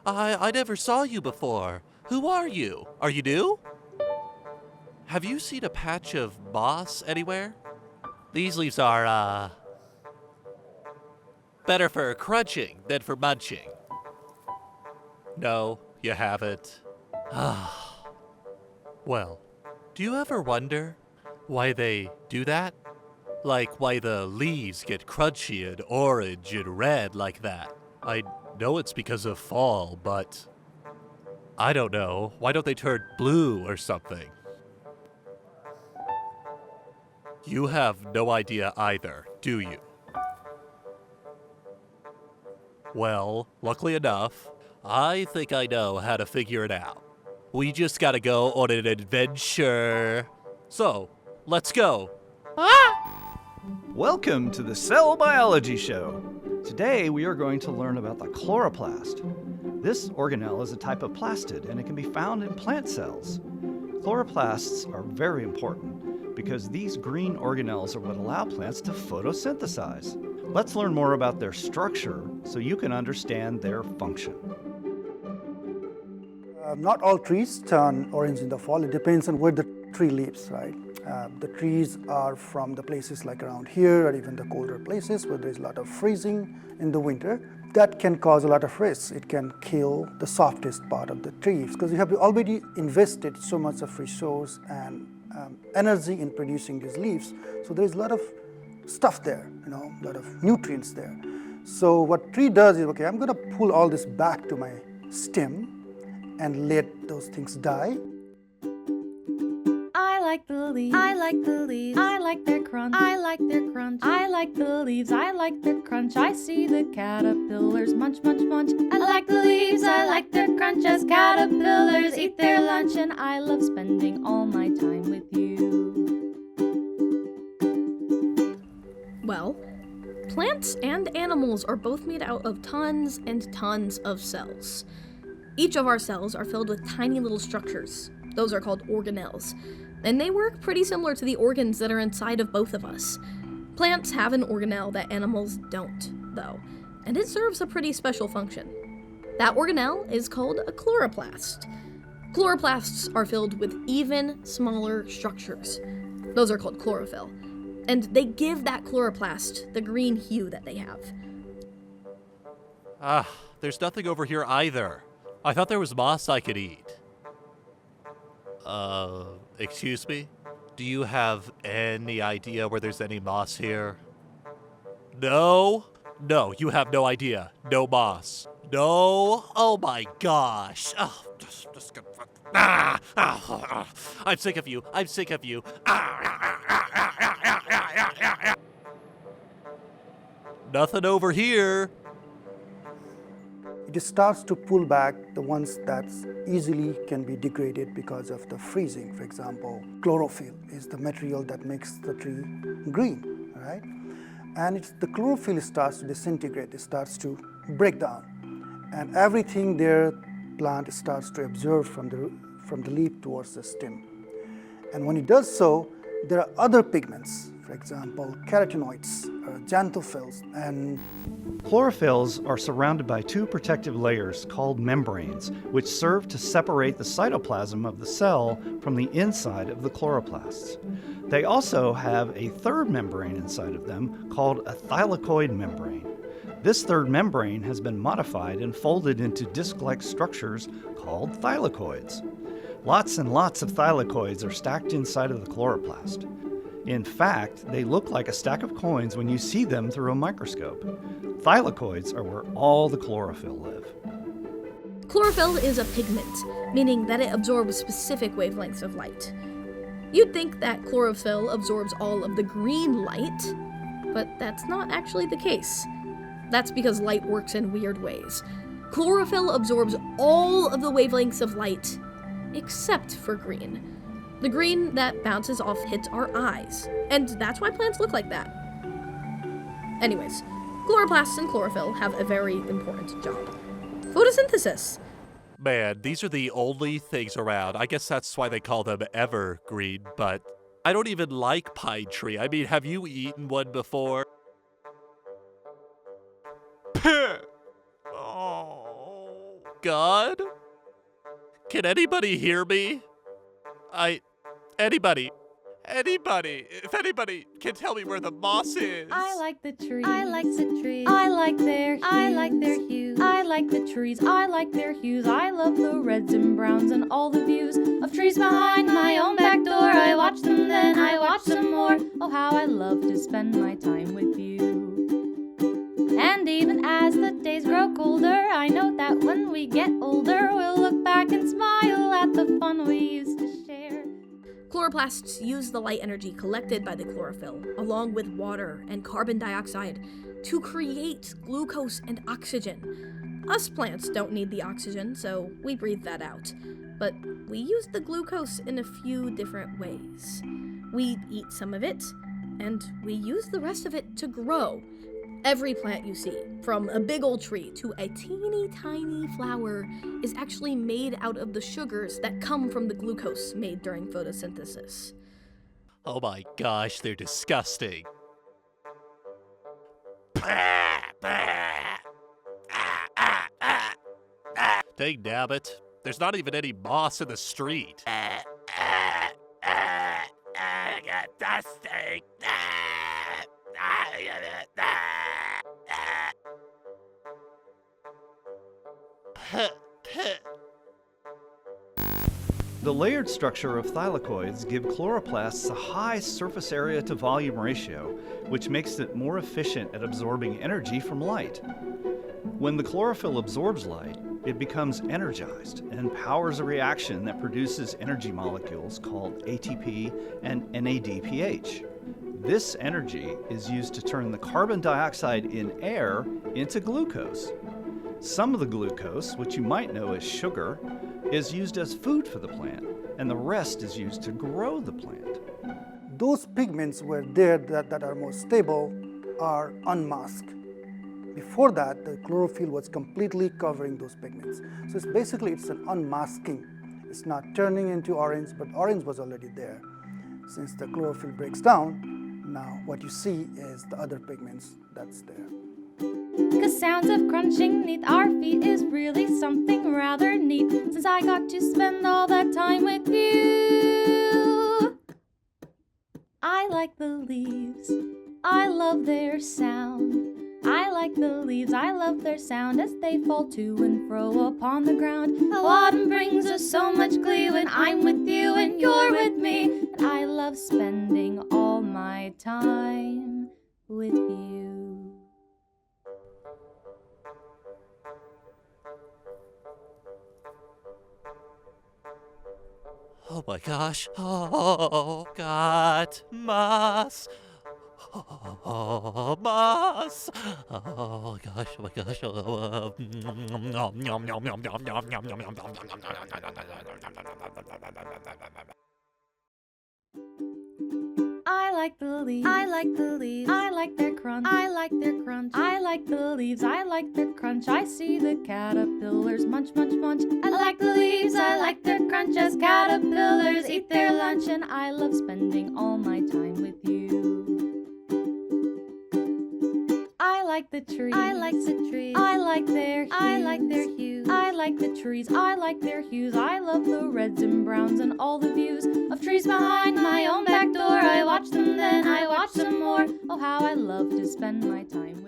I never saw you before. Who are you? Are you new? Have you seen a patch of moss anywhere? These leaves are, better for crunching than for munching. No, you haven't. Well, do you ever wonder why they do that? Like why the leaves get crunchy and orange and red like that? I know it's because of fall, but I don't know. Why don't they turn blue or something? You have no idea either, do you? Well, luckily enough, I think I know how to figure it out. We just gotta go on an adventure. So, let's go. Welcome to the Cell Biology Show. Today we are going to learn about the chloroplast. This organelle is a type of plastid and it can be found in plant cells. Chloroplasts are very important because these green organelles are what allow plants to photosynthesize. Let's learn more about their structure so you can understand their function. Not all trees turn orange in the fall. It depends on where the tree lives, right? The trees are from the places like around here or even the colder places where there's a lot of freezing in the winter. That can cause a lot of risks. It can kill the softest part of the trees because you have already invested so much of resource and energy in producing these leaves. So there's a lot of stuff there, a lot of nutrients there. So what tree does is, okay, I'm going to pull all this back to my stem and let those things die. I like the leaves. I like the leaves. I like their crunch. I like their crunch. I like the leaves. I like their crunch. I see the caterpillars munch, munch, munch. I like the leaves. I like their crunch as caterpillars eat their lunch. And I love spending all my time with you. Well, plants and animals are both made out of tons and tons of cells. Each of our cells are filled with tiny little structures. Those are called organelles. And they work pretty similar to the organs that are inside of both of us. Plants have an organelle that animals don't, though, and it serves a pretty special function. That organelle is called a chloroplast. Chloroplasts are filled with even smaller structures. Those are called chlorophyll, and they give that chloroplast the green hue that they have. There's nothing over here either. I thought there was moss I could eat. Excuse me? Do you have any idea where there's any moss here? No? No, you have no idea. No moss. No? Oh my gosh. Oh, I'm sick of you. I'm sick of you. Nothing over here. It starts to pull back the ones that easily can be degraded because of the freezing. For example, chlorophyll is the material that makes the tree green, right? And the chlorophyll starts to disintegrate, it starts to break down. And everything there, plant starts to absorb from the leaf towards the stem. And when it does so, there are other pigments, for example, carotenoids, or xanthophylls, and Chlorophylls are surrounded by two protective layers called membranes, which serve to separate the cytoplasm of the cell from the inside of the chloroplasts. They also have a third membrane inside of them called a thylakoid membrane. This third membrane has been modified and folded into disc-like structures called thylakoids. Lots and lots of thylakoids are stacked inside of the chloroplast. In fact, they look like a stack of coins when you see them through a microscope. Thylakoids are where all the chlorophyll live. Chlorophyll is a pigment, meaning that it absorbs specific wavelengths of light. You'd think that chlorophyll absorbs all of the green light, but that's not actually the case. That's because light works in weird ways. Chlorophyll absorbs all of the wavelengths of light, except for green. The green that bounces off hits our eyes, and that's why plants look like that. Anyways, chloroplasts and chlorophyll have a very important job. Photosynthesis. Man, these are the only things around. I guess that's why they call them evergreen, but I don't even like pine tree. I mean, have you eaten one before? Oh. God? Can anybody hear me? Anybody, if anybody can tell me where the moss is. I like the trees. I like the trees. I like their hues. I like the trees. I like their hues. I love the reds and browns and all the views of trees behind my own back door. I watch them, then I watch them more. Oh, how I love to spend my time with you. And even as the days grow colder, I know that when we get older, we'll look back and smile at the fun we used to share. Chloroplasts use the light energy collected by the chlorophyll, along with water and carbon dioxide, to create glucose and oxygen. Us plants don't need the oxygen, so we breathe that out. But we use the glucose in a few different ways. We eat some of it, and we use the rest of it to grow. Every plant you see, from a big old tree to a teeny tiny flower, is actually made out of the sugars that come from the glucose made during photosynthesis. Oh my gosh, they're disgusting. Dang nabbit, there's not even any moss in the street. Disgusting. The layered structure of thylakoids give chloroplasts a high surface area to volume ratio, which makes it more efficient at absorbing energy from light. When the chlorophyll absorbs light, it becomes energized and powers a reaction that produces energy molecules called ATP and NADPH. This energy is used to turn the carbon dioxide in air into glucose. Some of the glucose, which you might know as sugar, is used as food for the plant, and the rest is used to grow the plant. Those pigments were there that are more stable are unmasked. Before that, the chlorophyll was completely covering those pigments. So it's an unmasking. It's not turning into orange, but orange was already there. Since the chlorophyll breaks down, now what you see is the other pigments that's there. 'Cause sounds of crunching neath our feet is really something rather neat, since I got to spend all that time with you. I like the leaves, I love their sound. I like the leaves, I love their sound as they fall to and fro upon the ground. How autumn brings us so much glee when I'm with you and you're with me. And I love spending all my time with you. Oh my gosh. Oh God. Moss. Oh, moss. Oh gosh. Oh my gosh. I like the leaves. I like the leaves. I like their crunch. I like their crunch. I like the leaves. I like their crunch. I see the caterpillars munch, munch, munch. I like the leaves. I like their crunch as caterpillars eat their lunch. And I love spending all my time with you. I like the trees. I like the trees. I like their hues. I like their hues. I like the trees. I like their hues. I love the reds and browns and all the views of trees behind my own back door. I watch them, then I watch them more. Oh, how I love to spend my time